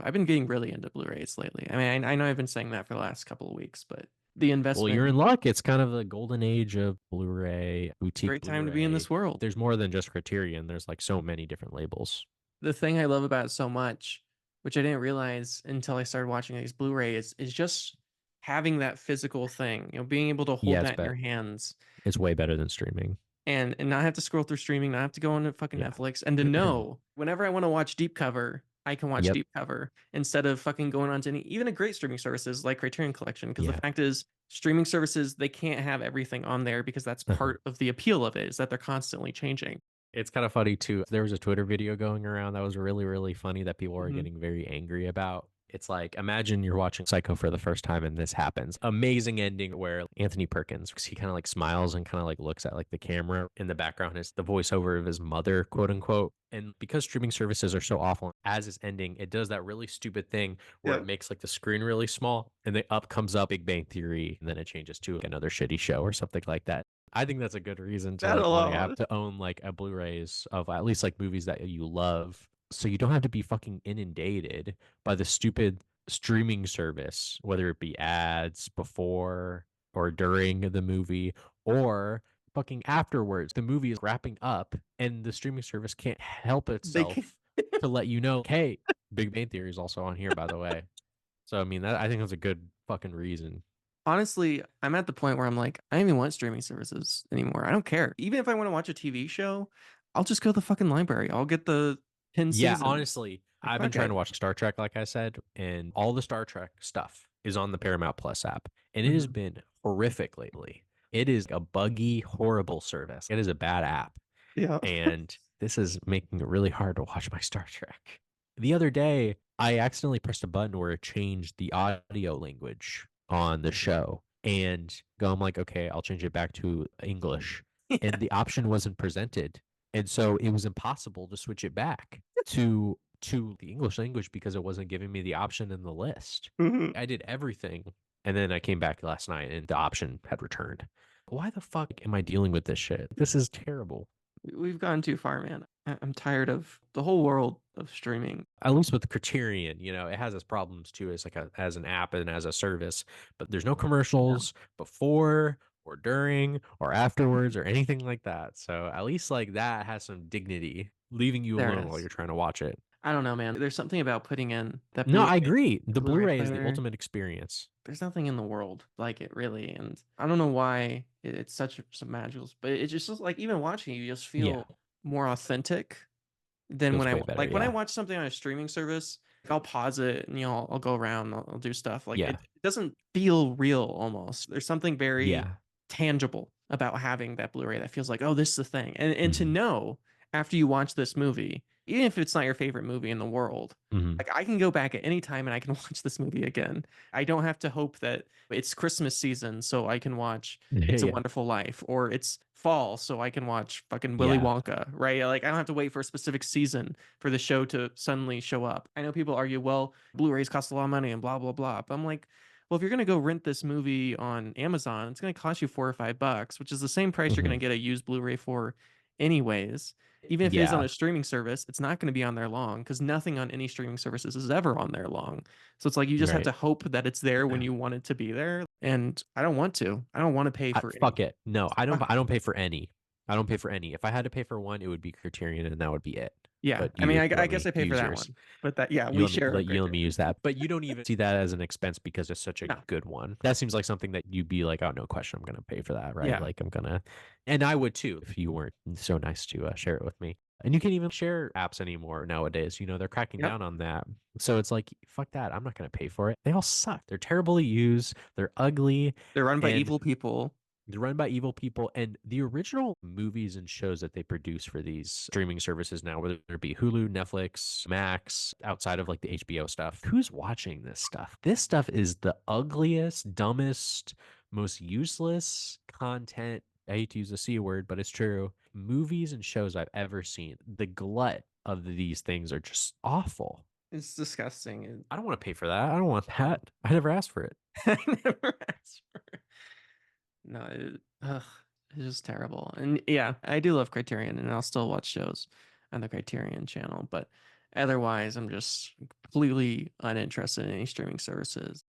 I've been getting really into Blu-rays lately. I mean, I know I've been saying that for the last couple of weeks, but the Well, you're investment, in luck. It's kind of the golden age of Blu-ray, it's a boutique great time to be in Blu-ray. this world. There's more than just Criterion. There's like so many different labels. The thing I love about it so much, which I didn't realize until I started watching these Blu-rays, is just having that physical thing, being able to hold Yeah, it's that in bet your hands it's way better than streaming. and not have to scroll through streaming, not have to go on to fucking Yeah. Netflix, and to know whenever I want to watch deep cover, I can watch Yep. deep cover instead of fucking going on to any even a great streaming services like Criterion Collection. Because the Yeah. fact is, streaming services they can't have everything on there because that's part of the appeal of it is that they're constantly changing. It's kind of funny too. There was a Twitter video going around that was really, really funny that people were Hmm. getting very angry about. It's like, imagine you're watching Psycho for the first time and this happens. Amazing ending where Anthony Perkins, he kind of like smiles and kind of like looks at like the camera in the background is the voiceover of his mother, quote unquote. And because streaming services are so awful, as it's ending, it does that really stupid thing where it Yeah, makes like the screen really small and the up comes up Big Bang Theory and then it changes to another shitty show or something like that. I think that's a good reason to that like want to have alone. to own like a Blu-rays of at least like movies that you love. So you don't have to be fucking inundated by the stupid streaming service, whether it be ads before or during the movie or fucking afterwards. The movie is wrapping up and the streaming service can't help They can. itself to let you know, hey, Big Bang Theory is also on here, by the way. So I mean that I think that's a good fucking reason. Honestly, I'm at the point where I'm like, I don't even want streaming services anymore. I don't care. Even if I want to watch a TV show, I'll just go to the fucking library. I'll get the 10 Yeah, seasons. honestly, Like, I've been fuck trying it. to watch Star Trek, like I said, and all the Star Trek stuff is on the Paramount Plus app, and it has Hmm. been horrific lately. It is a buggy, horrible service. It is a bad app, Yeah. and this is making it really hard to watch my Star Trek. The other day, I accidentally pressed a button where it changed the audio language on the show, and I'm like, okay, I'll change it back to English, and the option wasn't presented, and so it was impossible to switch it back to the English language because it wasn't giving me the option in the list. Mhm. I did everything, and then I came back last night and the option had returned. Why the fuck am I dealing with this shit? This is terrible. We've gone too far, man. I'm tired of the whole world of streaming. At least with Criterion, it has its problems too as as an app and as a service, but there's no Yeah. commercials before or during or afterwards or anything like that. So at least like that has some dignity, leaving you There it alone while is. you're trying to watch it. I don't know, man. There's something about putting in that No, Blu-ray, I agree. The Blu-ray Blu-ray is the player. ultimate experience. There's nothing in the world like it, really. And I don't know why it's such some magical, but it just like even watching it, you just Yeah, feel more authentic than when feels way better. when I Yeah, watch something on a streaming service. I'll pause it and I'll go around, I'll do stuff like yeah, it doesn't feel real almost. There's something very yeah. tangible about having that Blu-ray that feels like, oh, this is the thing. And to Hmm. know after you watch this movie, even if it's not your favorite movie in the world, Hmm. like I can go back at any time and I can watch this movie again. I don't have to hope that it's Christmas season so I can watch It's a Yeah, Wonderful Life or it's fall so I can watch fucking Willy yeah. Wonka, right? Like I don't have to wait for a specific season for the show to suddenly show up. I know people argue, well, Blu-rays cost a lot of money and blah blah blah. But I'm like, well, if you're gonna go rent this movie on Amazon, it's gonna cost you $4 or $5, which is the same price you're gonna Hmm. get a used Blu-ray for anyways. Even if it is on Yeah, a streaming service, it's not going to be on there long because nothing on any streaming services is ever on there long. So it's like you just have right. to hope that it's there when you want it to be there. And I don't want to. I don't want to pay for any. Fuck it. No, I don't. Fuck. I don't pay for any. I don't pay for any. If I had to pay for one, it would be Criterion, and that would be it. Yeah. But I mean, you I let guess me I pay for use that yours. one, but that, yeah, we share a You let me criterion. use that. But you don't even see that as an expense because it's such a No. good one. That seems like something that you'd be like, oh, no question, I'm gonna pay for that, right? Yeah. Like I'm gonna, and I would too if you weren't so nice to share it with me. And you can't even share apps anymore nowadays. They're cracking Yep. down on that. So it's like, fuck that. I'm not gonna pay for it. They all suck. They're terribly used. They're ugly, They're run by and evil people. they're run by evil people. And the original movies and shows that they produce for these streaming services now, whether it be Hulu, Netflix, Max, outside of like the HBO stuff, who's watching this stuff? This stuff is the ugliest, dumbest, most useless content. I hate to use the C word, but it's true. Movies and shows I've ever seen. The glut of these things are just awful. It's disgusting. And I don't want to pay for that. I don't want that. I never asked for it. I never asked for it. No, it's just terrible. And yeah, I do love Criterion and I'll still watch shows on the Criterion channel, but Otherwise, I'm just completely uninterested in any streaming services.